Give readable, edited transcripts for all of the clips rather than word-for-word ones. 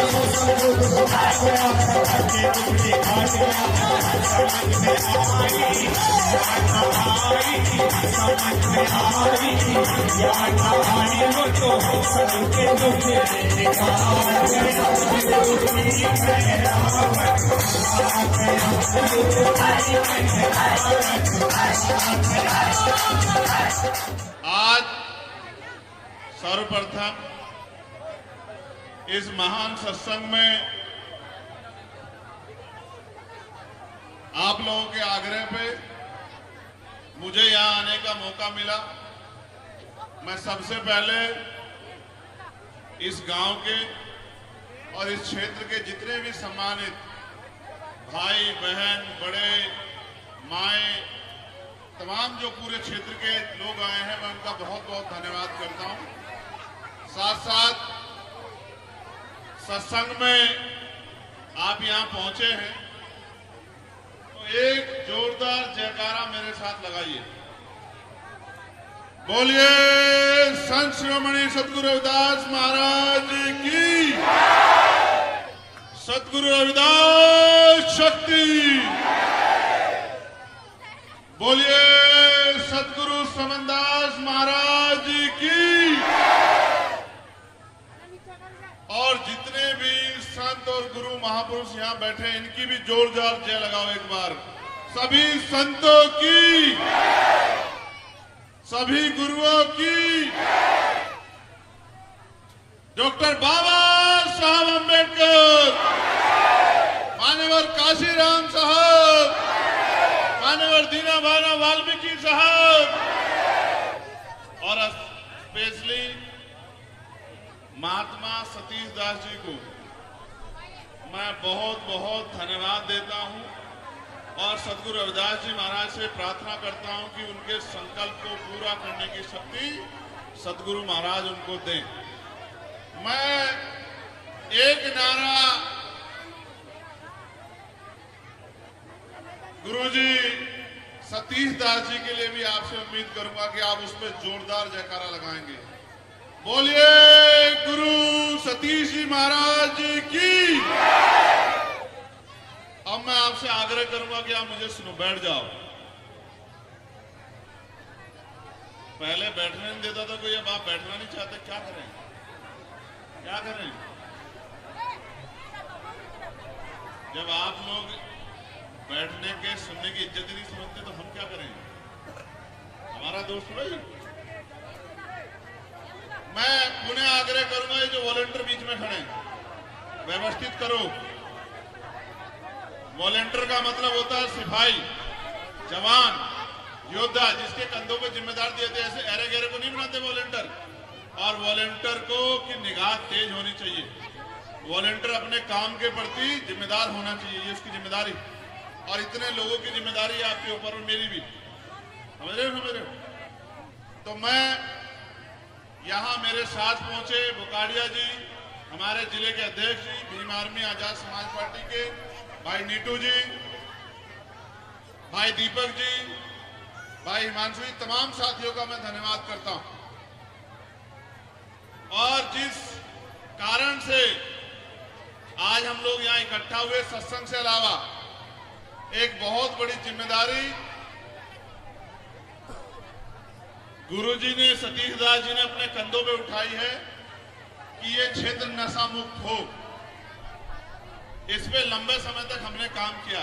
आज सर्वप्रथम इस महान सत्संग में आप लोगों के आग्रह पे मुझे यहां आने का मौका मिला। मैं सबसे पहले इस गांव के और इस क्षेत्र के जितने भी सम्मानित भाई बहन बड़े माएँ तमाम जो पूरे क्षेत्र के लोग आए हैं, मैं उनका बहुत बहुत धन्यवाद करता हूं। साथ साथ सत्संग में आप यहां पहुंचे हैं तो एक जोरदार जयकारा मेरे साथ लगाइए। बोलिए संत शिरोमणि सतगुरु रविदास महाराज की, सतगुरु रविदास शक्ति। बोलिए सतगुरु समनदास महाराज की। और जितने भी संत और गुरु महापुरुष यहां बैठे हैं, इनकी भी जोरदार जय लगाओ एक बार। सभी संतों की, सभी गुरुओं की, डॉक्टर बाबा साहब अंबेडकर, मान्यवर काशीराम साहब, मान्यवर दीनदयाल वाल्मीकि साहब, और स्पेशली महात्मा सतीश दास जी को मैं बहुत बहुत धन्यवाद देता हूं और सतगुरु रविदास जी महाराज से प्रार्थना करता हूं कि उनके संकल्प को पूरा करने की शक्ति सतगुरु महाराज उनको दें। मैं एक नारा गुरुजी सतीश दास जी के लिए भी आपसे उम्मीद करूंगा कि आप उस पर जोरदार जयकारा लगाएंगे। बोलिए गुरु सतीश जी महाराज जी की। अब मैं आपसे आग्रह करूंगा कि आप मुझे सुनो, बैठ जाओ। पहले बैठने नहीं देता था कोई, अब आप बैठना नहीं चाहते, क्या करें क्या करें? जब आप लोग बैठने के सुनने की इज्जत नहीं समझते तो हम क्या करें? हमारा दोस्त भाई, मैं पुनः आग्रह करूंगा ये जो वॉलंटियर बीच में खड़े व्यवस्थित करो। वॉलंटियर का मतलब होता है सिपाही, जवान, योद्धा, जिसके कंधों पे जिम्मेदार दिए थे। ऐसे अरे गहरे को नहीं बनाते वॉलंटियर। और वॉलंटियर को की निगाह तेज होनी चाहिए। वॉलंटियर अपने काम के प्रति जिम्मेदार होना चाहिए, ये उसकी जिम्मेदारी। और इतने लोगों की जिम्मेदारी आपके ऊपर और मेरी भी, समझ रहे हो? तो मैं यहां मेरे साथ पहुंचे बुकाड़िया जी, हमारे जिले के अध्यक्ष जी, भीम आर्मी आजाद समाज पार्टी के भाई नीटू जी, भाई दीपक जी, भाई हिमांशु जी, तमाम साथियों का मैं धन्यवाद करता हूं। और जिस कारण से आज हम लोग यहां इकट्ठा हुए, सत्संग से अलावा एक बहुत बड़ी जिम्मेदारी गुरुजी ने, सतीश दास जी ने अपने कंधों पे उठाई है कि ये क्षेत्र नशा मुक्त हो। इस पे लंबे समय तक हमने काम किया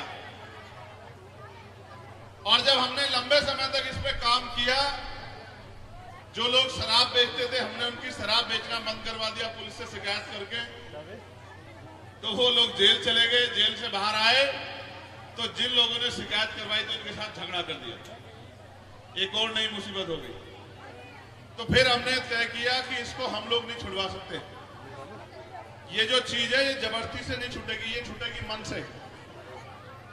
और जब हमने लंबे समय तक इस पे काम किया, जो लोग शराब बेचते थे हमने उनकी शराब बेचना बंद करवा दिया पुलिस से शिकायत करके। तो वो लोग जेल चले गए, जेल से बाहर आए तो जिन लोगों ने शिकायत करवाई तो उनके साथ झगड़ा कर दिया। एक और नई मुसीबत हो गई। तो फिर हमने तय किया कि इसको हम लोग नहीं छुड़वा सकते। ये जो चीज है ये जबरदस्ती से नहीं छूटेगी, ये छूटेगी मन से।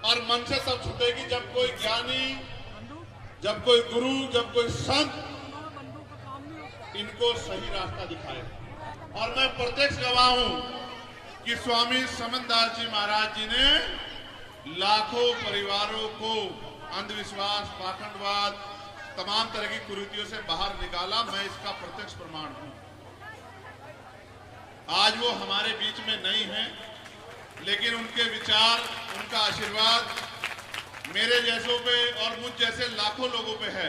और मन से सब छूटेगी जब कोई ज्ञानी, जब कोई गुरु, जब कोई संत इनको सही रास्ता दिखाए। और मैं प्रत्यक्ष गवाह हूं कि स्वामी समनदास जी महाराज जी ने लाखों परिवारों को अंधविश्वास, पाखंडवाद, तमाम तरह की कुरीतियों से बाहर निकाला। मैं इसका प्रत्यक्ष प्रमाण हूं। आज वो हमारे बीच में नहीं है, लेकिन उनके विचार, उनका आशीर्वाद मेरे जैसों पे और मुझ जैसे लाखों लोगों पे है।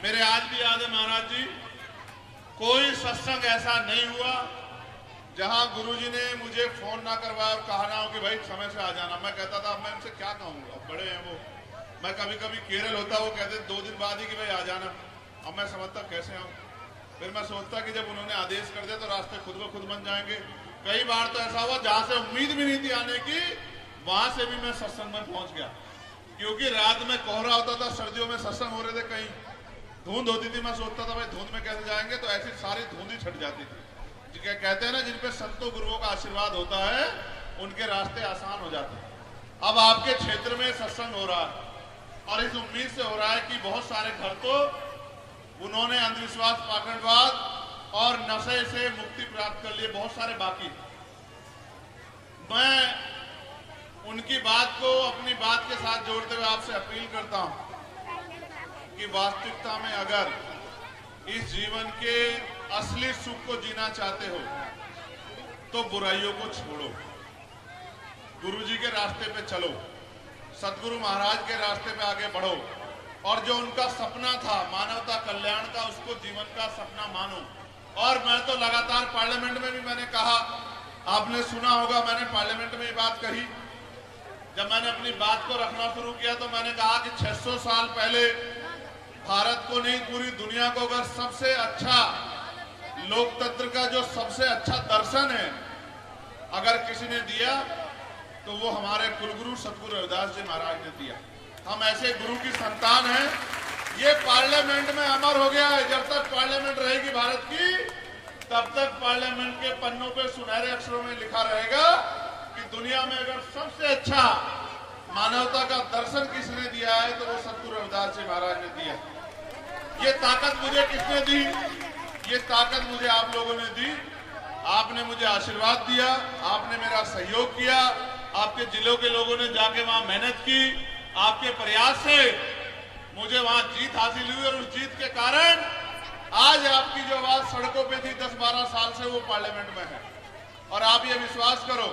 मेरे आज भी याद है महाराज जी, कोई सत्संग ऐसा नहीं हुआ जहां गुरुजी ने मुझे फोन ना करवाया और कहा ना हो कि भाई समय से आ जाना। मैं कहता था मैं उनसे क्या कहूंगा, बड़े हैं वो। मैं कभी कभी केरल होता, वो कहते 2 दिन बाद ही कि भाई आ जाना। अब मैं समझता कैसे आऊं। फिर मैं सोचता कि जब उन्होंने आदेश कर दिया तो रास्ते खुद ब खुद बन जाएंगे। कई बार तो ऐसा हुआ जहां से उम्मीद भी नहीं थी आने की, वहां से भी मैं सत्संग में पहुंच गया, क्योंकि रात में कोहरा होता था, सर्दियों में सत्संग हो रहे थे, कहीं धुंध होती थी। मैं सोचता था भाई धुंध में कैसे जाएंगे, तो ऐसी सारी धुंध ही छट जाती थी। क्या कहते हैं ना, जिन पे संतों गुरुओं का आशीर्वाद होता है उनके रास्ते आसान हो जाते हैं। अब आपके क्षेत्र में सत्संग हो रहा है और इस उम्मीद से हो रहा है कि बहुत सारे घर तो उन्होंने अंधविश्वास, पाखंडवाद और नशे से मुक्ति प्राप्त कर लिए, बहुत सारे बाकी। मैं उनकी बात को अपनी बात के साथ जोड़ते हुए आपसे अपील करता हूं कि वास्तविकता में अगर इस जीवन के असली सुख को जीना चाहते हो तो बुराइयों को छोड़ो, गुरुजी के रास्ते पे चलो, सतगुरु महाराज के रास्ते पे आगे बढ़ो और जो उनका सपना था मानवता कल्याण का, उसको जीवन का सपना मानो। और मैं तो लगातार पार्लियामेंट में भी मैंने कहा, आपने सुना होगा, मैंने पार्लियामेंट में ये बात कही। जब मैंने अपनी बात को रखना शुरू किया तो मैंने कहा कि 600 साल पहले भारत को नहीं, पूरी दुनिया को अगर सबसे अच्छा लोकतंत्र का जो सबसे अच्छा दर्शन है अगर किसी ने दिया तो वो हमारे कुलगुरु सतगुरु रविदास जी महाराज ने दिया। हम ऐसे गुरु की संतान हैं। ये पार्लियामेंट में अमर हो गया है। जब तक पार्लियामेंट रहेगी भारत की, तब तक पार्लियामेंट के पन्नों पे सुनहरे अक्षरों में लिखा रहेगा कि दुनिया में अगर सबसे अच्छा मानवता का दर्शन किसने दिया है तो वो सतगुरु रविदास जी महाराज ने दिया। ये ताकत मुझे किसने दी? ये ताकत मुझे आप लोगों ने दी। आपने मुझे आशीर्वाद दिया, आपने मेरा सहयोग किया, आपके जिलों के लोगों ने जाके वहां मेहनत की, आपके प्रयास से मुझे वहां जीत हासिल हुई और उस जीत के कारण आज आपकी जो आवाज सड़कों पे थी 10-12 साल से, वो पार्लियामेंट में है। और आप ये विश्वास करो,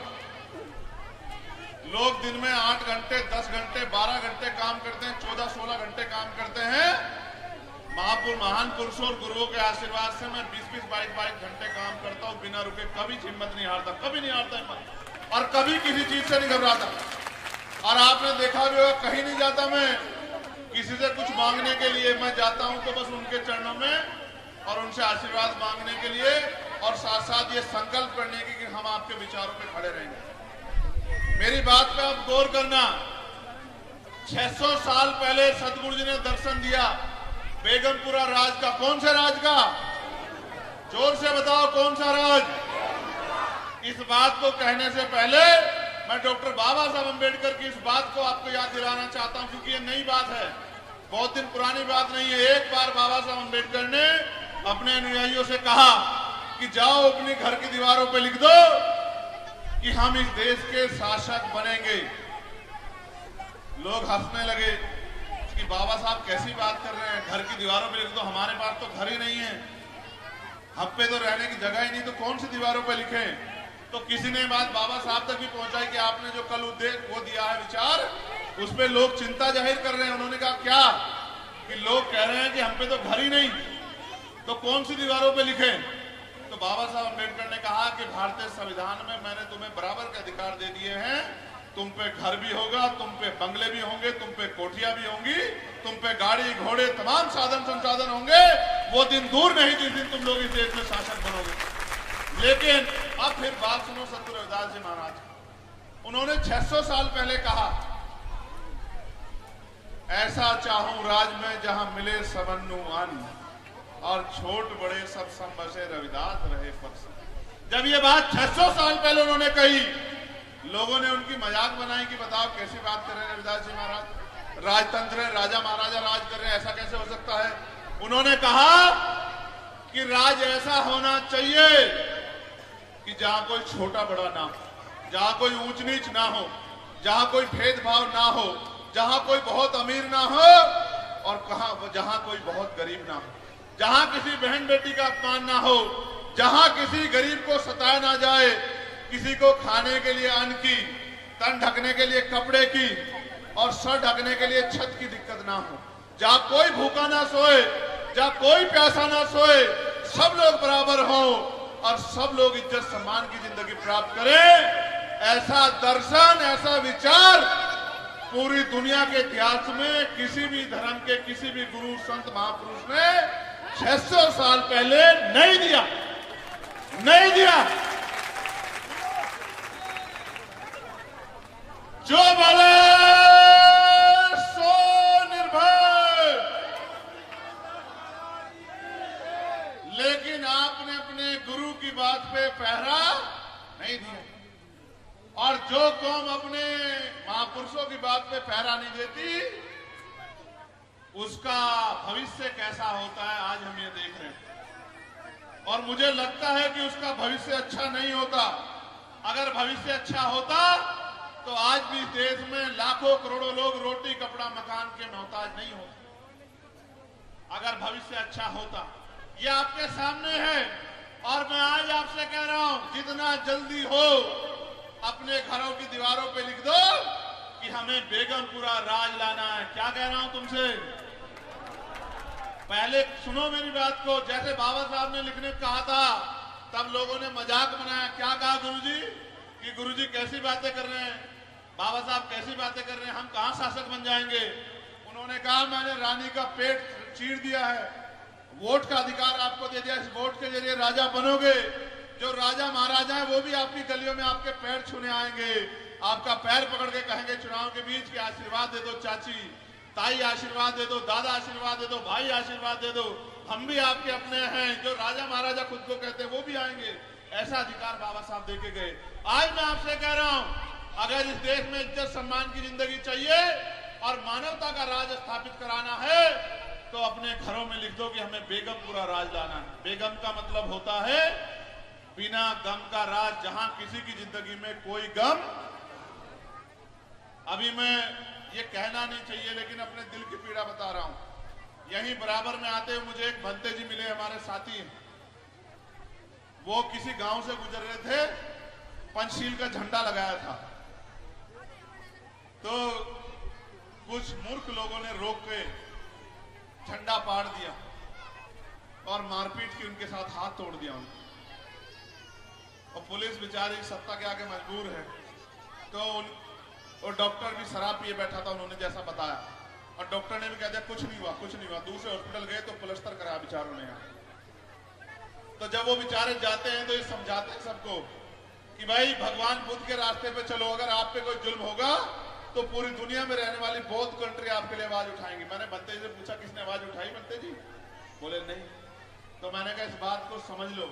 लोग दिन में 8 घंटे, 10 घंटे, 12 घंटे काम करते हैं, 14-16 घंटे काम करते हैं। महान पुरुषों और गुरुओं के आशीर्वाद से मैं 20-20, 22-22 घंटे काम करता हूँ बिना रुके। कभी हिम्मत नहीं हारता, कभी नहीं हारता हिम्मत, और कभी किसी चीज से नहीं घबराता। और आपने देखा भी होगा, कहीं नहीं जाता मैं किसी से कुछ मांगने के लिए। मैं जाता हूं तो बस उनके चरणों में और उनसे आशीर्वाद मांगने के लिए, और साथ साथ ये संकल्प करने की कि हम आपके विचारों पे खड़े रहेंगे। मेरी बात पे आप गौर करना। 600 साल पहले सतगुरु जी ने दर्शन दिया बेगमपुरा राज का। कौन से राज का? जोर से बताओ, कौन सा राज? इस बात को कहने से पहले मैं डॉक्टर बाबा साहब अम्बेडकर की इस बात को आपको याद दिलाना चाहता हूं, क्योंकि ये नई बात है, बहुत दिन पुरानी बात नहीं है। एक बार बाबा साहब अम्बेडकर ने अपने अनुयायियों से कहा कि जाओ अपनी घर की दीवारों पे लिख दो कि हम इस देश के शासक बनेंगे। लोग हंसने लगे कि बाबा साहब कैसी बात कर रहे हैं, घर की दीवारों पे लिख दो। हमारे पास तो घर ही नहीं है, हम पे तो रहने की जगह ही नहीं, तो कौन सी दीवारों पे लिखे? तो किसी ने बात बाबा साहब तक भी पहुंचाई कि आपने जो कल उद्देश्य वो दिया है विचार, उसमें लोग चिंता जाहिर कर रहे हैं। उन्होंने कहा क्या? कि लोग कह रहे हैं कि हम पे तो घर ही नहीं, तो कौन सी दीवारों पे लिखे? तो बाबा साहब अम्बेडकर ने कहा कि भारतीय संविधान में मैंने तुम्हें बराबर के अधिकार दे दिए हैं। तुम पे घर भी होगा, तुम पे बंगले भी होंगे, तुम पे कोठियां भी होंगी, तुम पे गाड़ी घोड़े तमाम साधन संसाधन होंगे। वो दिन दूर नहीं जिस दिन तुम लोग इस देश में शासक बनोगे। लेकिन अब फिर बात सुनो सतगुरु रविदास जी महाराज। उन्होंने 600 साल पहले कहा, ऐसा चाहूं राज में जहां मिले सबन्नु अन्न, और छोट बड़े सब संबसे रविदास रहे पक्ष। जब ये बात 600 साल पहले उन्होंने कही, लोगों ने उनकी मजाक बनाई कि बताओ कैसी बात कर रहे हैं रविदास जी महाराज, राजतंत्र है, राजा महाराजा राज कर रहे हैं, ऐसा कैसे हो सकता है? उन्होंने कहा कि राज ऐसा होना चाहिए कि जहां कोई छोटा बड़ा ना हो, जहां कोई ऊंच नीच ना हो, जहां कोई भेदभाव ना हो, जहां कोई बहुत अमीर ना हो और जहां कोई बहुत गरीब ना हो, जहां किसी बहन बेटी का अपमान ना हो, जहां किसी गरीब को सताया ना जाए, किसी को खाने के लिए अन्न की, तन ढकने के लिए कपड़े की और सर ढकने के लिए छत की दिक्कत ना हो, जहां कोई भूखा ना सोए, जहां कोई प्यासा ना सोए, सब लोग बराबर हो और सब लोग इज्जत सम्मान की जिंदगी प्राप्त करें। ऐसा दर्शन, ऐसा विचार पूरी दुनिया के इतिहास में किसी भी धर्म के किसी भी गुरु संत महापुरुष ने 600 साल पहले नहीं दिया, नहीं दिया। जो बोले सो निर्भय, लेकिन आपने अपने गुरु की बात पे पहरा नहीं दिया। और जो कौम अपने महापुरुषों की बात पे पहरा नहीं देती, उसका भविष्य कैसा होता है आज हम ये देख रहे हैं। और मुझे लगता है कि उसका भविष्य अच्छा नहीं होता। अगर भविष्य अच्छा होता तो आज भी देश में लाखों करोड़ों लोग रोटी कपड़ा मकान के मोहताज नहीं होते। अगर भविष्य अच्छा होता, ये आपके सामने है। और मैं आज आपसे कह रहा हूं, जितना जल्दी हो अपने घरों की दीवारों पे लिख दो कि हमें बेगमपुरा राज लाना है। क्या कह रहा हूं तुमसे? पहले सुनो मेरी बात को। जैसे बाबा साहब ने लिखने कहा था, तब लोगों ने मजाक बनाया। क्या कहा गुरुजी? कि गुरुजी कैसी बातें कर रहे हैं, बाबा साहब कैसी बातें कर रहे हैं, हम कहां शासक बन जाएंगे। उन्होंने कहा मैंने रानी का पेट चीर दिया है, वोट का अधिकार आपको दे दिया, इस वोट के जरिए राजा बनोगे। जो राजा महाराजा है वो भी आपकी गलियों में आपके पैर छूने आएंगे, आपका पैर पकड़ के कहेंगे चुनाव के बीच के आशीर्वाद दे दो चाची, ताई आशीर्वाद दे दो, दादा आशीर्वाद दे दो, भाई आशीर्वाद दे दो, हम भी आपके अपने हैं। जो राजा महाराजा खुद को कहते हैं वो भी आएंगे। ऐसा अधिकार बाबा साहब देके गए। आज मैं आपसे कह रहा हूं, अगर इस देश में इज्जत सम्मान की जिंदगी चाहिए और मानवता का राज स्थापित कराना है तो अपने घरों में लिख दो कि हमें बेगमपुरा राज लाना है। बेगम का मतलब होता है बिना गम का राज, जहां किसी की जिंदगी में कोई गम। अभी मैं ये कहना नहीं चाहिए लेकिन अपने दिल की पीड़ा बता रहा हूं। यहीं बराबर में आते हुए मुझे एक भंते जी मिले, हमारे साथी। वो किसी गांव से गुजर रहे थे, पंचशील का झंडा लगाया था, तो कुछ मूर्ख लोगों ने रोक के झंडा पाड़ दिया और मारपीट की, उनके साथ हाथ तोड़ दिया उनको। और पुलिस बेचारी सत्ता के आगे मजबूर है। तो और डॉक्टर भी शराब पिए बैठा था, उन्होंने जैसा बताया, और डॉक्टर ने भी कह दिया कुछ नहीं हुआ, कुछ नहीं हुआ। दूसरे हॉस्पिटल गए तो प्लास्टर कराया बेचारों ने यहाँ। तो जब वो बेचारे जाते हैं तो ये समझाते हैं सबको कि भाई भगवान बुद्ध के रास्ते पे चलो, अगर आप पे कोई जुल्म होगा तो पूरी दुनिया में रहने वाली बहुत कंट्री आपके लिए आवाज उठाएंगी। मैंने बंते जी से पूछा किसने आवाज उठाई बंते जी? बोले नहीं। तो मैंने कहा इस बात को समझ लो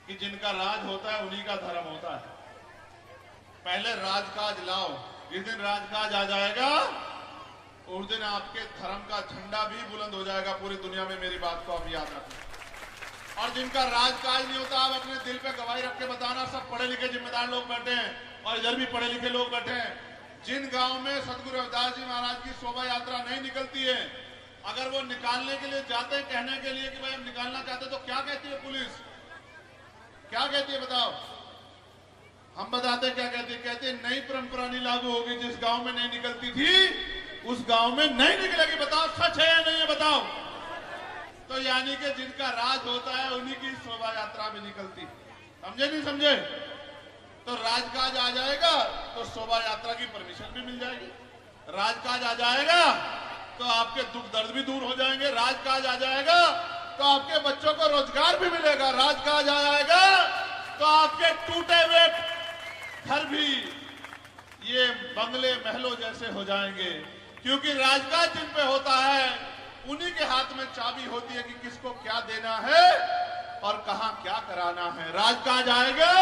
कि जिनका राज होता है उन्हीं का धर्म होता है। पहले राजकाज लाओ, जिस दिन राजकाज आ जाएगा उस दिन आपके धर्म का झंडा भी बुलंद हो जाएगा पूरी दुनिया में। मेरी बात को आप याद रखना। और जिनका राजकाज नहीं होता, आप अपने दिल पे गवाही रख के बताना। सब पढ़े लिखे जिम्मेदार लोग बैठे हैं और इधर भी पढ़े लिखे लोग बैठे हैं। जिन गांव में सदगुरु रविदास जी महाराज की शोभा यात्रा नहीं निकलती है, अगर वो निकालने के लिए जाते हैं, कहने के लिए कि भाई हम निकालना चाहते, तो क्या कहती है पुलिस? क्या कहती है बताओ? हम बताते क्या कहती है? कहती है नई परंपरा नहीं लागू होगी, जिस गांव में नहीं निकलती थी उस गांव में नहीं निकलेगी। बताओ सच है या नहीं है? बताओ। तो यानी कि जिनका राज होता है उन्हीं की शोभा यात्रा भी निकलती। समझे नहीं समझे? तो राजकाज आ जाएगा तो शोभा यात्रा की परमिशन भी मिल जाएगी। राजकाज आ जाएगा तो आपके दुख दर्द भी दूर हो जाएंगे। राजकाज आ जाएगा तो आपके बच्चों को रोजगार भी मिलेगा। राजकाज आ जाएगा तो आपके टूटे हुए घर भी ये बंगले महलों जैसे हो जाएंगे। क्योंकि राजकाज जिन पे होता है उन्हीं के हाथ में चाबी होती है कि किसको क्या देना है और कहां क्या कराना है। राजकाज आएगा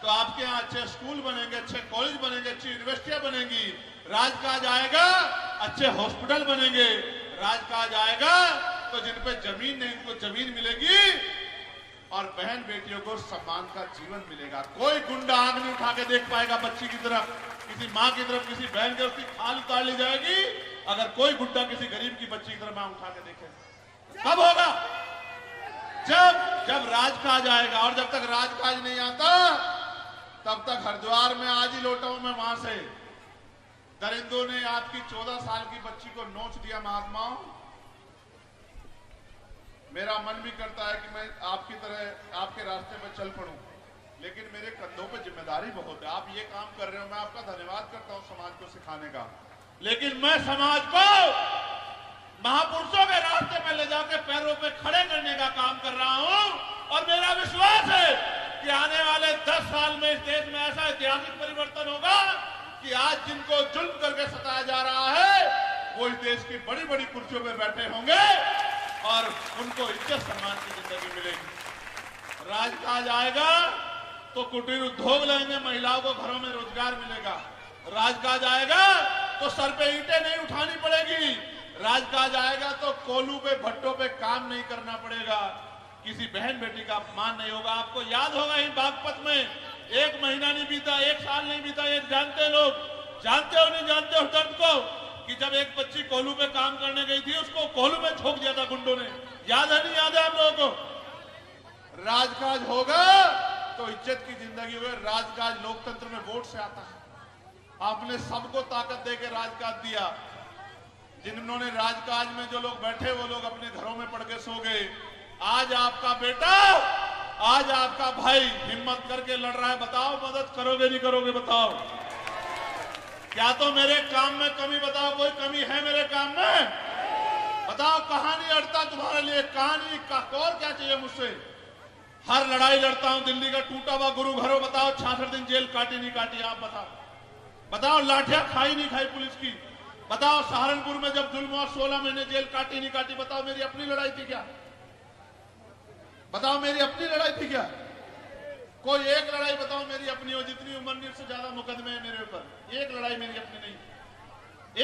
तो आपके यहाँ अच्छे स्कूल बनेंगे, अच्छे कॉलेज बनेंगे, अच्छी यूनिवर्सिटियां बनेंगी। राजकाज आएगा अच्छे हॉस्पिटल बनेंगे। राजकाज आएगा तो जिन पे जमीन नहीं उनको जमीन मिलेगी और बहन बेटियों को सम्मान का जीवन मिलेगा। कोई गुंडा आंख नहीं उठा के देख पाएगा बच्ची की तरफ, किसी माँ की तरफ, किसी बहन की, उसकी खाल उतार ली जाएगी। अगर कोई गुंडा किसी गरीब की बच्ची की तरफ आंख उठा के देखे, कब होगा? जब राजकाज आएगा, और जब तक राजकाज नहीं आता तब तक हरिद्वार में आज ही लौटा हूं मैं वहां से। दरिंदों ने आपकी 14 साल की बच्ची को नोच दिया महात्माओं। मेरा मन भी करता है कि मैं आपकी तरह आपके रास्ते में चल पड़ूं, लेकिन मेरे कंधों पे जिम्मेदारी बहुत है। आप ये काम कर रहे हो, मैं आपका धन्यवाद करता हूं समाज को सिखाने का, लेकिन मैं समाज को महापुरुषों के रास्ते में ले जाकर पैरों पे खड़े करने का काम कर रहा हूं। और मेरा विश्वास है कि आने वाले 10 साल में इस देश में ऐसा ऐतिहासिक परिवर्तन होगा कि आज जिनको जुल्म करके सताया जा रहा है वो इस देश की बड़ी बड़ी कुर्सियों पर बैठे होंगे और उनको इज्जत सम्मान की जिंदगी मिलेगी। राजकाज आएगा तो कुटीर उद्योग लेंगे, महिलाओं को घरों में रोजगार मिलेगा। राजकाज आएगा तो सर पे ईंटें नहीं उठानी पड़ेगी। राजकाज आएगा तो कोलू पे भट्टों पे काम नहीं करना पड़ेगा, किसी बहन बेटी का अपमान नहीं होगा। आपको याद होगा ही बागपत में 1 महीना नहीं बीता, 1 साल नहीं बीता, ये जानते लोग, जानते हो नहीं जानते हो दर्द को, कि जब एक बच्ची कोलू पे काम करने गई थी उसको कोलू में झोंक दिया था गुंडों ने। याद है नहीं याद है आप लोगों को? राजकाज होगा तो इज्जत की जिंदगी होगी। राजकाज लोकतंत्र में वोट से आता है। आपने सबको ताकत देकर राजकाज दिया। जिन्होंने राजकाज में जो लोग बैठे वो लोग अपने घरों में पड़ के सो गए। आज आपका बेटा, आज आपका भाई हिम्मत करके लड़ रहा है। बताओ मदद करोगे नहीं करोगे? बताओ, क्या तो मेरे काम में कमी, बताओ कोई कमी है मेरे काम में? बताओ कहां नहीं अड़ता तुम्हारे लिए? कहानी का और क्या चाहिए मुझसे? हर लड़ाई लड़ता हूं। दिल्ली का टूटा हुआ गुरु घरों, बताओ 66 दिन जेल काटी नहीं काटी? आप बताओ लाठियां खाई नहीं खाई पुलिस की? बताओ सहारनपुर में जब जुल्म हुआ 16 महीने जेल काटी नहीं काटी? बताओ मेरी अपनी लड़ाई थी क्या? बताओ मेरी अपनी लड़ाई थी क्या? कोई एक लड़ाई बताओ मेरी अपनी हो, जितनी उम्र से ज्यादा मुकदमे हैं मेरे ऊपर। एक लड़ाई मेरी अपनी नहीं,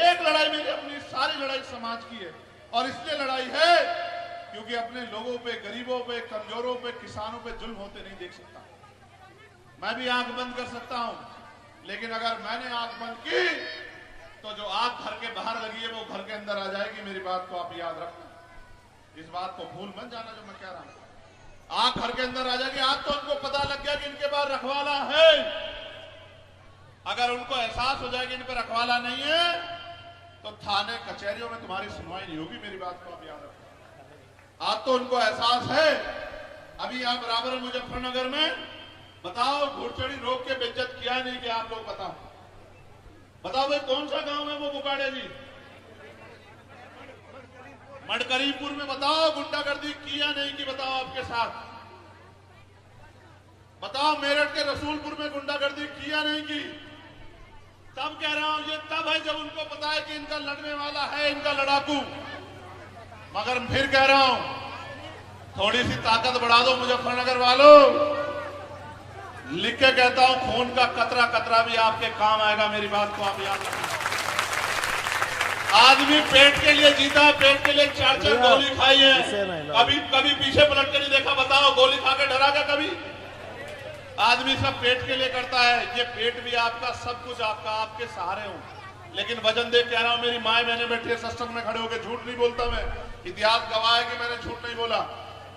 एक लड़ाई मेरी अपनी, सारी लड़ाई समाज की है। और इसलिए लड़ाई है क्योंकि अपने लोगों पे, गरीबों पे, कमजोरों पे, किसानों पे जुल्म होते नहीं देख सकता। मैं भी आंख बंद कर सकता हूं, लेकिन अगर मैंने आंख बंद की तो जो आग घर के बाहर लगी है वो घर के अंदर आ जाएगी। मेरी बात को आप याद रखना, इस बात को भूल मत जाना जो मैं कह रहा हूं। आग घर के अंदर आ जाएगी। आज तो उनको पता लग गया कि इनके पास रखवाला है। अगर उनको एहसास हो जाएगा इन पर रखवाला नहीं है तो थाने कचहरियों में तुम्हारी सुनवाई नहीं होगी। मेरी बात को आप याद रखना। आज तो उनको एहसास है। अभी आप बराबर मुजफ्फरनगर में बताओ घुड़चड़ी रोक के बेइज्जत किया नहीं कि? आप लोग बताओ भाई कौन सा गांव है वो बुकाड़े जी? मडकरीपुर में बताओ गुंडागर्दी किया नहीं कि? बताओ आपके साथ। बताओ मेरठ के रसूलपुर में गुंडागर्दी किया नहीं की? तब कह रहा हूं ये तब है जब उनको पता है कि इनका लड़ने वाला है, इनका लड़ाकू। मगर फिर कह रहा हूं थोड़ी सी ताकत बढ़ा दो मुजफ्फरनगर वालों। लिख के कहता हूं खून का कतरा कतरा भी आपके काम आएगा। मेरी बात को आप याद रखना। आदमी पेट के लिए जीता है, पेट के लिए 4-4 गोली खाई है, कभी पीछे पलट के नहीं देखा। बताओ गोली खा के डरा क्या कभी? आदमी सब पेट के लिए करता है। ये पेट भी आपका, सब कुछ आपका, आपके सहारे हूं। लेकिन वजन देख कह रहा हूं, मेरी माए बहने बैठी है सत्संग में खड़े होकर, झूठ नहीं बोलता मैं। इतिहास गवाह है कि मैंने झूठ नहीं बोला।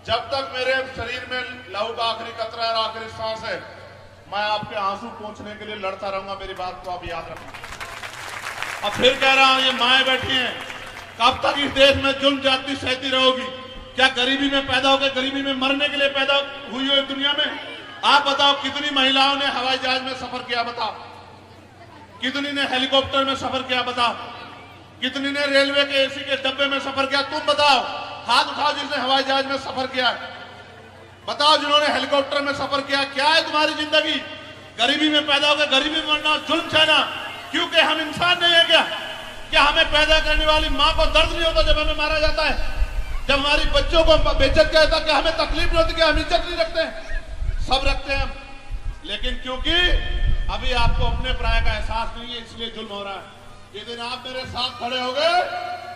जब तक मेरे शरीर में लहू का आखिरी कतरा है, आखिरी सांस है, मैं आपके आंसू पोंछने के लिए लड़ता रहूंगा। मेरी बात को आप याद रखना। अब फिर कह रहा हूं ये माए बैठी हैं, कब तक इस देश में जुल्म जाति सहती रहोगी? क्या गरीबी में पैदा होकर गरीबी में मरने के लिए पैदा हुई हो दुनिया में? आप बताओ कितनी महिलाओं ने हवाई जहाज में सफर किया? बताओ कितनी ने हेलीकॉप्टर में सफर किया? बताओ कितनी ने रेलवे के एसी के डब्बे में सफर किया? तुम बताओ, हाथ उठाओ जिसने हवाई जहाज में सफर किया। बताओ जिन्होंने हेलीकॉप्टर में सफर किया। क्या है तुम्हारी जिंदगी? गरीबी में पैदा होकर गरीबी में मरना, जुल्म सहना। क्योंकि हम इंसान नहीं है क्या? क्या हमें पैदा करने वाली माँ को दर्द नहीं होता जब हमें मारा जाता है? जब हमारी बच्चों को बेइज्जत किया जाता है, क्या हमें तकलीफ नहीं होती? क्या हम इज्जत नहीं रखते हैं? सब रखते हैं हम। लेकिन क्योंकि अभी आपको अपने पराये का एहसास नहीं है, इसलिए जुल्म हो रहा है। ये दिन आप मेरे साथ खड़े हो गए,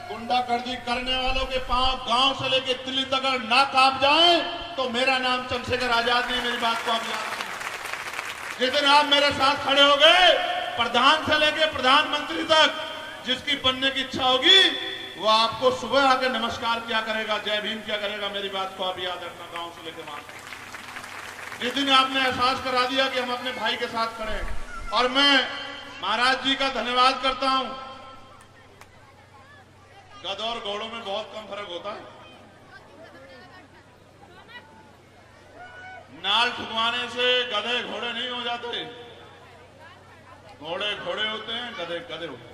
गुंडागर्दी करने वालों के पांव गांव से लेकर दिल्ली तक अगर ना कांप जाए तो मेरा नाम चंद्रशेखर आजाद नहीं। मेरी बात को आप याद रखें। जिस दिन आप मेरे साथ खड़े हो गए, प्रधान से लेकर प्रधानमंत्री तक जिसकी बनने की इच्छा होगी वो आपको सुबह आके नमस्कार क्या करेगा, जय भीम क्या करेगा। मेरी बात को आप याद रखना, गांव से लेकर वहां। जिस दिन आपने एहसास करा दिया कि हम अपने भाई के साथ खड़े हैं, और मैं महाराज जी का धन्यवाद करता हूं। गध और घोड़ों में बहुत कम फर्क होता है। नाल ठुकवाने से गधे घोड़े नहीं हो जाते, घोड़े घोड़े होते हैं, गधे गधे होते हैं।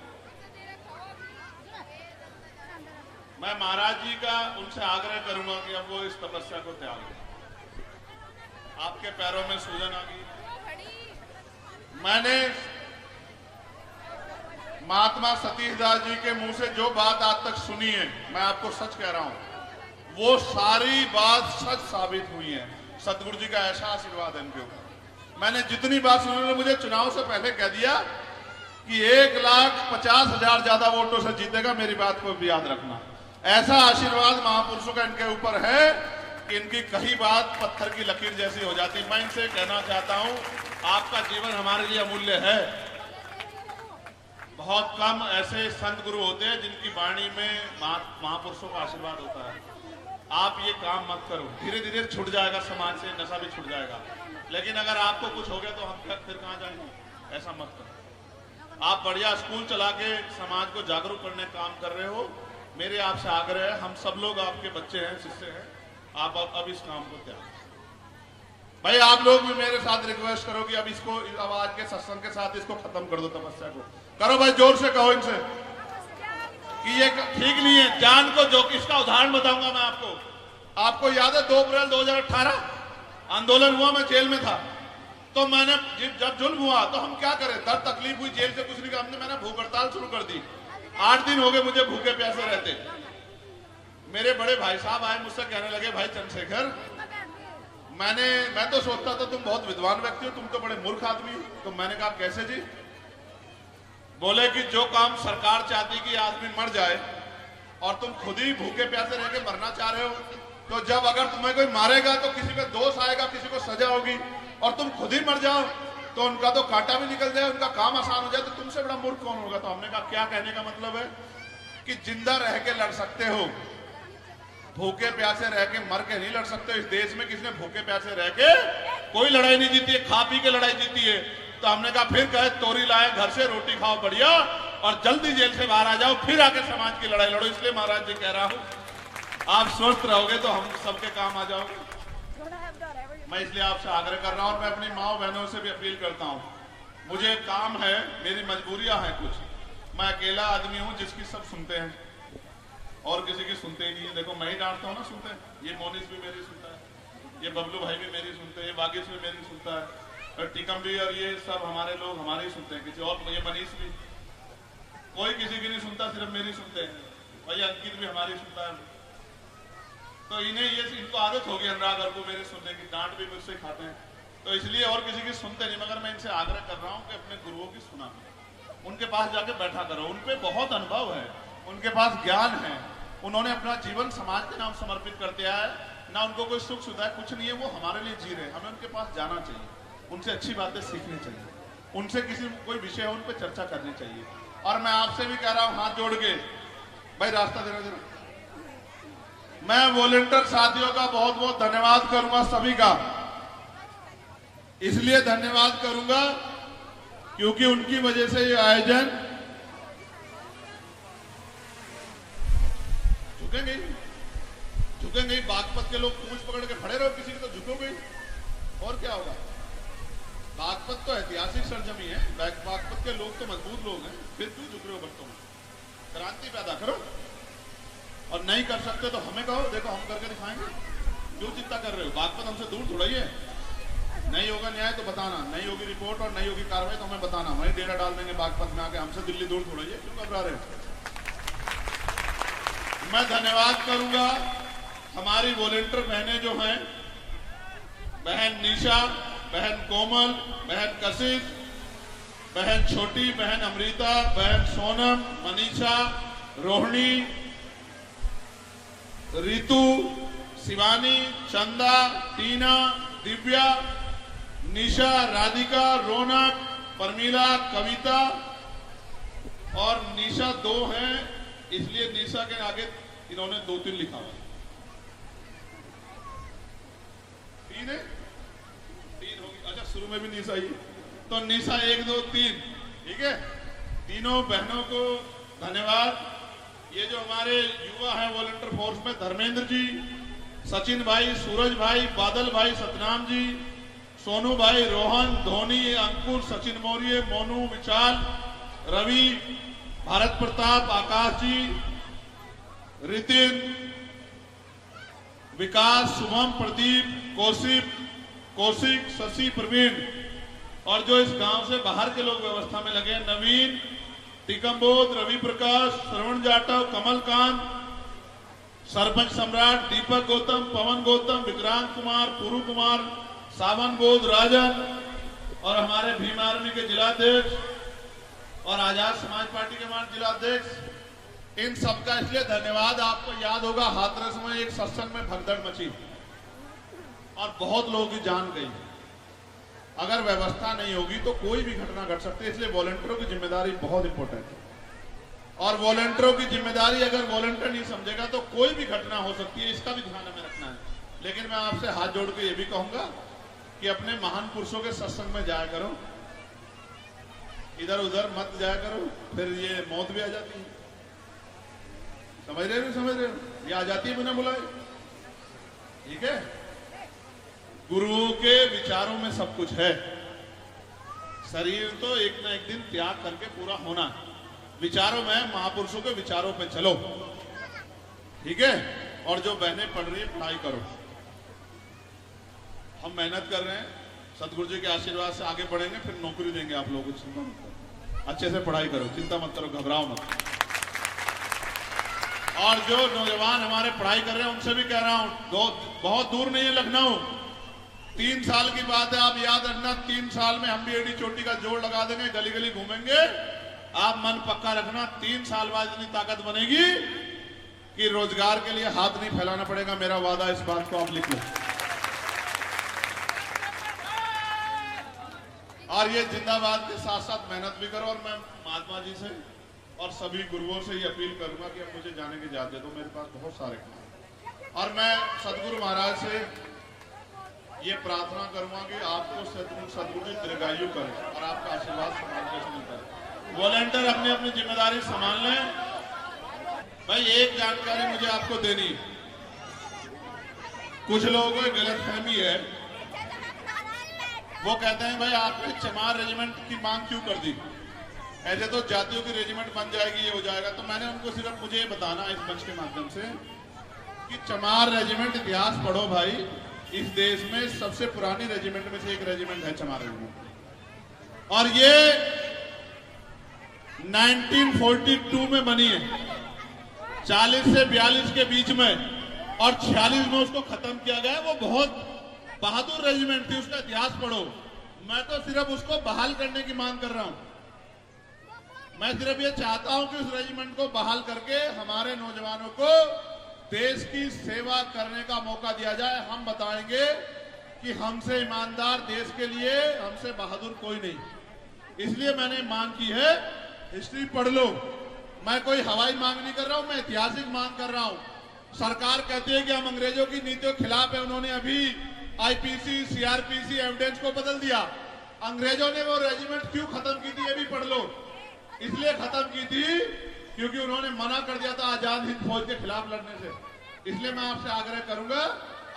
मैं महाराज जी का उनसे आग्रह करूंगा कि अब वो इस तपस्या को त्याग दें। आपके पैरों में सूजन आ गई। मैंने महात्मा सतीशदास जी के मुंह से जो बात आज तक सुनी है, मैं आपको सच कह रहा हूं, वो सारी बात सच साबित हुई है। सतगुरु जी का ऐसा आशीर्वाद है इनके ऊपर। मैंने जितनी बात सुनी, उन्होंने मुझे चुनाव से पहले कह दिया कि 1,50,000 ज्यादा वोटों से जीतेगा। मेरी बात को भी याद रखना। ऐसा आशीर्वाद महापुरुषों का इनके ऊपर है कि इनकी कही बात पत्थर की लकीर जैसी हो जाती। मैं इनसे कहना चाहता हूं, आपका जीवन हमारे लिए अमूल्य है। बहुत कम ऐसे संत गुरु होते हैं जिनकी वाणी में महापुरुषों का आशीर्वाद होता है। आप ये काम मत करो, धीरे धीरे छूट जाएगा समाज से, नशा भी छूट जाएगा। लेकिन अगर आपको कुछ हो गया तो हम फिर कहां जाएंगे? ऐसा मत करो। आप बढ़िया स्कूल चला के समाज को जागरूक करने का काम कर रहे हो। मेरे आपसे आग्रह है, हम सब लोग आपके बच्चे हैं, शिष्य हैं, आप अब इस काम को त्याग। भाई आप लोग भी मेरे साथ रिक्वेस्ट करो कि अब इसको, अब आज के सत्संग के साथ इसको खत्म कर दो, तपस्या को करो। भाई जोर से कहो इनसे कि ये ठीक नहीं है। जान को जो, इसका उदाहरण बताऊंगा मैं आपको याद है 2 अप्रैल 2018 आंदोलन हुआ, मैं जेल में था। तो मैंने जब जुल्म हुआ तो हम क्या करें, दर्द तकलीफ हुई, जेल से कुछ नहीं कहा, मैंने भूख हड़ताल शुरू कर दी। 8 दिन हो गए मुझे भूखे प्यासे रहते। मेरे बड़े भाई साहब आए, मुझसे कहने लगे, भाई चंद्रशेखर, मैं तो सोचता था तुम बहुत विद्वान व्यक्ति हो, तुम तो बड़े मूर्ख आदमी हो। तो मैंने कहा कैसे जी? बोले कि जो काम सरकार चाहती कि आदमी मर जाए और तुम खुद ही भूखे प्यासे रह के मरना चाह रहे हो, तो जब अगर तुम्हें कोई मारेगा तो किसी पे दोष आएगा, किसी को सजा होगी, और तुम खुद ही मर जाओ तो उनका तो कांटा भी निकल जाए, उनका काम आसान हो जाए, तो तुमसे बड़ा मूर्ख कौन होगा? तो हमने कहा क्या कहने का मतलब है कि जिंदा रह के लड़ सकते हो, भूखे प्यासे रह के मर के नहीं लड़ सकते। इस देश में किसने भूखे प्यासे रह के कोई लड़ाई नहीं जीती है, खा पी के लड़ाई जीती है। तो हमने कहा फिर कहे तोरी लाए घर से, रोटी खाओ बढ़िया, और जल्दी जेल से बाहर आ जाओ, फिर आके समाज की लड़ाई लड़ो। इसलिए महाराज जी कह रहा हूं, आप स्वस्थ रहोगे तो हम सबके काम आ जाओगे। मैं इसलिए आपसे आग्रह कर रहा हूं, और मैं अपनी माँ बहनों से भी अपील करता हूं। मुझे काम है, मेरी मजबूरियां हैं कुछ, मैं अकेला आदमी हूं जिसकी सब सुनते हैं और किसी की सुनते ही नहीं है। देखो मैं ही डांटता हूं ना, सुनते हैं, ये मोनिस भी मेरी सुनता है, ये बबलू भाई भी मेरी सुनते हैं, ये बागेश भी मेरी सुनता है, और टीकम भी, और ये सब हमारे लोग हमारे ही सुनते हैं, किसी और, ये मनीष भी, कोई किसी की नहीं सुनता, सिर्फ मेरी सुनते हैं। और ये अंकित भी हमारी सुनता है। तो इनको आदत होगी अनुराग को मेरे सुनने की, डांट भी मुझसे खाते हैं, तो इसलिए और किसी की सुनते नहीं। मगर मैं इनसे आग्रह कर रहा हूं कि अपने गुरुओं की सुना करो, उनके पास जाके बैठा करो, उनपे बहुत अनुभव है, उनके पास ज्ञान है, उन्होंने अपना जीवन समाज के नाम समर्पित करते आया है ना, उनको कोई सुख सुविधा कुछ नहीं है, वो हमारे लिए जी रहे हैं। हमें उनके पास जाना चाहिए, उनसे अच्छी बातें सीखनी चाहिए, उनसे कोई विषय है उन पर चर्चा करनी चाहिए। और मैं आपसे भी कह रहा हूं हाथ जोड़ के, भाई रास्ता देना। मैं वॉलंटियर साथियों का बहुत बहुत धन्यवाद करूंगा, सभी का इसलिए धन्यवाद करूंगा क्योंकि उनकी वजह से ये आयोजन झुकेंगे ही। बागपत के लोग पूंछ पकड़ के खड़े रहो, किसी की तो झुकोगे, और क्या होगा? बागपत तो ऐतिहासिक सरजमी है, बागपत के लोग तो मजबूत लोग हैं, फिर क्यों झुक रहे हो बच्चों में? क्रांति पैदा करो, और नहीं कर सकते तो हमें कहो, देखो हम करके दिखाएंगे। क्यों चिंता कर रहे हो? बागपत हमसे दूर थोड़ा ही है। नहीं होगा न्याय तो बताना, नहीं होगी रिपोर्ट और नहीं होगी कार्रवाई तो हमें बताना, वहीं डेरा डाल देंगे बागपत में आके। हमसे दिल्ली दूर थोड़ा ही है, क्यों घबरा रहे हो? मैं धन्यवाद करूंगा हमारी वॉलंटियर बहनें जो हैं, बहन निशा, बहन कोमल, बहन कशिश, बहन छोटी, बहन अमृता, बहन सोनम, मनीषा, रोहिणी, रितु, शिवानी, चंदा, टीना, दिव्या, निशा, राधिका, रौनक, परमीला, कविता, और निशा 2 हैं, इसलिए निशा के आगे इन्होंने 2-3 लिखा हुआ। 3 है, 3 होगी। अच्छा, शुरू में भी निशा ही, तो निशा 1 2 3, ठीक है। तीनों बहनों को धन्यवाद। ये जो हमारे युवा हैं वॉलंटियर फोर्स में, धर्मेंद्र जी, सचिन भाई, सूरज भाई, बादल भाई, सतनाम जी, सोनू भाई, रोहन, धोनी, अंकुर, सचिन मौर्य, मोनू, विशाल, रवि, भारत प्रताप, आकाश जी, रितिन, विकास, शुभम, प्रदीप, कौशिक, शशि, प्रवीण, और जो इस गांव से बाहर के लोग व्यवस्था में लगे, नवीन, टीकमबोध, रवि प्रकाश, श्रवण जाटव, कमलकांत, सरपंच सम्राट, दीपक गौतम, पवन गौतम, विक्रांत कुमार, पुरु कुमार, सावन बोध, राजन, और हमारे भीम आर्मी के जिलाध्यक्ष और आजाद समाज पार्टी के हमारे जिलाध्यक्ष, इन सबका इसलिए धन्यवाद। आपको याद होगा हाथरस में एक सत्संग में भगदड़ मची और बहुत लोगों की जान गई। अगर व्यवस्था नहीं होगी तो कोई भी घटना घट सकती है, इसलिए वॉलंटियरों की जिम्मेदारी बहुत इंपॉर्टेंट है। और वॉलंटियरों की जिम्मेदारी अगर वॉलंटियर नहीं समझेगा तो कोई भी घटना हो सकती है, इसका भी ध्यान हमें रखना है। लेकिन मैं आपसे हाथ जोड़ के ये भी कहूंगा कि अपने महान पुरुषों के सत्संग में जाया करो, इधर उधर मत जाया करो, फिर ये मौत भी आ जाती है। समझ रहे हो? ये आ जाती है बिना बुलाए, ठीक है। गुरुओं के विचारों में सब कुछ है। शरीर तो एक ना एक दिन त्याग करके पूरा होना है। विचारों में महापुरुषों के विचारों पे चलो, ठीक है। और जो बहनें पढ़ रही है पढ़ाई करो। हम मेहनत कर रहे हैं, सदगुरु जी के आशीर्वाद से आगे बढ़ेंगे, फिर नौकरी देंगे आप लोगों को। चिंता मत करो, अच्छे से पढ़ाई करो, चिंता मत करो, घबराओ मत। और जो नौजवान हमारे पढ़ाई कर रहे हैं उनसे भी कह रहा हूं, बहुत दूर नहीं है लखनऊ, 3 साल की बात है। आप याद रखना, 3 साल में हम भी एडी चोटी का जोड़ लगा देंगे, गली गली घूमेंगे। आप मन पक्का रखना, 3 साल बाद इतनी ताकत बनेगी कि रोजगार के लिए हाथ नहीं फैलाना पड़ेगा। मेरा वादा, इस बात को आप लिख लो। और ये जिंदाबाद के साथ साथ मेहनत भी करो। और मैं महात्मा जी से और सभी गुरुओं से ये अपील करूंगा कि अब मुझे जाने की इजाजत दे दो, मेरे पास बहुत सारे काम। और मैं सदगुरु महाराज से ये प्रार्थना करूंगा कि आपको सदगुरु जी दीर्घायु करें और आपका आशीर्वाद संभालने से मिलता है। वॉलंटियर अपनी अपनी जिम्मेदारी संभाल लें। भाई एक जानकारी मुझे आपको देनी, कुछ लोगों को गलतफहमी है, वो कहते हैं भाई आपने चमार रेजिमेंट की मांग क्यों कर दी, ऐसे तो जातियों की रेजिमेंट बन जाएगी, ये हो जाएगा। तो मैंने उनको सिर्फ मुझे बताना इस मंच के माध्यम से कि चमार रेजिमेंट, इतिहास पढ़ो भाई, इस देश में सबसे पुरानी रेजिमेंट में से एक रेजिमेंट है चमार रेजिमेंट। और ये 1942 में बनी है, 40 से 42 के बीच में, और 46 में उसको खत्म किया गया। वो बहुत बहादुर रेजिमेंट थी, उसका इतिहास पढ़ो। मैं तो सिर्फ उसको बहाल करने की मांग कर रहा हूं। मैं सिर्फ ये चाहता हूं कि उस रेजिमेंट को बहाल करके हमारे नौजवानों को देश की सेवा करने का मौका दिया जाए। हम बताएंगे कि हमसे ईमानदार देश के लिए हमसे बहादुर कोई नहीं। इसलिए मैंने मांग की है, हिस्ट्री पढ़ लो। मैं कोई हवाई मांग नहीं कर रहा हूं, मैं ऐतिहासिक मांग कर रहा हूं। सरकार कहती है कि हम अंग्रेजों की नीतियों के खिलाफ है। उन्होंने अभी आईपीसी, सीआरपीसी एविडेंस को बदल दिया। अंग्रेजों ने वो रेजिमेंट क्यों खत्म की थी, ये भी पढ़ लो। इसलिए खत्म की थी क्योंकि उन्होंने मना कर दिया था आजाद हिंद फौज के खिलाफ लड़ने से। इसलिए मैं आपसे आग्रह करूंगा,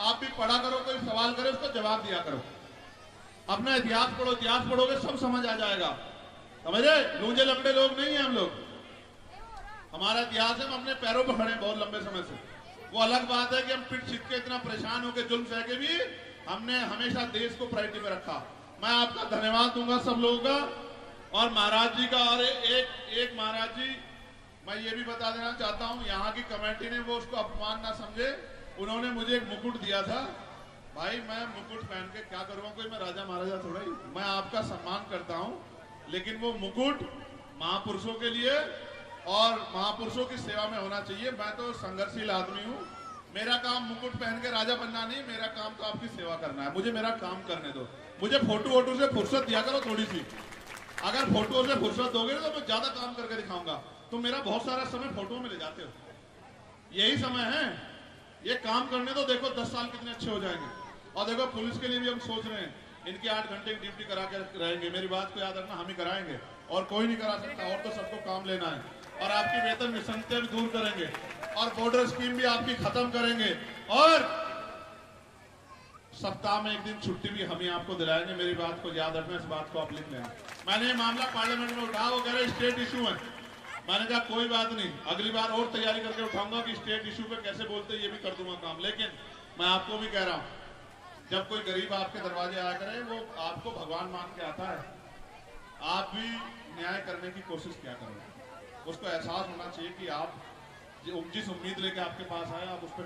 आप भी पढ़ा करो, कोई सवाल करे उसको जवाब दिया करो। अपना इतिहास पढ़ो, इतिहास पढ़ोगे सब समझ आ जाएगा। समझे? लूंजे लंगड़े लोग नहीं है हम लोग। हमारा इतिहास है, हम अपने पैरों पर खड़े बहुत लंबे समय से। वो अलग बात है कि हम पिट छिट के इतना परेशान होकर जुल्म सह के भी हमने हमेशा देश को प्रायोरिटी में रखा। मैं आपका धन्यवाद दूंगा सब लोगों का और महाराज जी का। और एक महाराज जी, मैं ये भी बता देना चाहता हूं, यहाँ की कमेटी ने वो उसको अपमान ना समझे। उन्होंने मुझे एक मुकुट दिया था। भाई मैं मुकुट पहन के क्या करूंगा, कोई मैं राजा महाराजा थोड़ा ही। मैं आपका सम्मान करता हूं, लेकिन वो मुकुट महापुरुषों के लिए और महापुरुषों की सेवा में होना चाहिए। मैं तो संघर्षशील आदमी हूं। मेरा काम मुकुट पहन के राजा बनना नहीं, मेरा काम तो आपकी सेवा करना है। मुझे मेरा काम करने दो। मुझे फोटो वोटो से फुर्सत दिया करो थोड़ी सी। अगर फोटो से फुर्सत दोगे तो मैं ज्यादा काम करके दिखाऊंगा। तुम मेरा बहुत सारा समय फोटो में ले जाते हो। यही समय है, ये काम करने तो देखो 10 साल कितने अच्छे हो जाएंगे। और देखो पुलिस के लिए भी हम सोच रहे हैं, इनकी 8 घंटे की ड्यूटी करा के रहेंगे। मेरी बात को याद रखना, हम ही कराएंगे और कोई नहीं करा सकता, और तो सबको काम लेना है। और आपकी वेतन विसंगतियां भी दूर करेंगे और बॉर्डर स्कीम भी आपकी खत्म करेंगे और सप्ताह में एक दिन छुट्टी भी हम ही आपको दिलाएंगे। मेरी बात को याद रखना, इस बात को आप लिख लेना। मैंने ये मामला पार्लियामेंट में उठाया, वो कह रहे स्टेट इशू है। मैंने कहा कोई बात नहीं, अगली बार और तैयारी करके उठाऊंगा कि स्टेट इशू पे कैसे बोलते ये भी कर दूंगा काम। लेकिन मैं आपको भी कह रहा हूं, जब कोई गरीब आपके दरवाजे आया करे, वो आपको भगवान मान के आता है, आप भी न्याय करने की कोशिश क्या करें। उसको एहसास होना चाहिए कि आप जिस उम्मीद लेके आपके पास आए, आप उस पर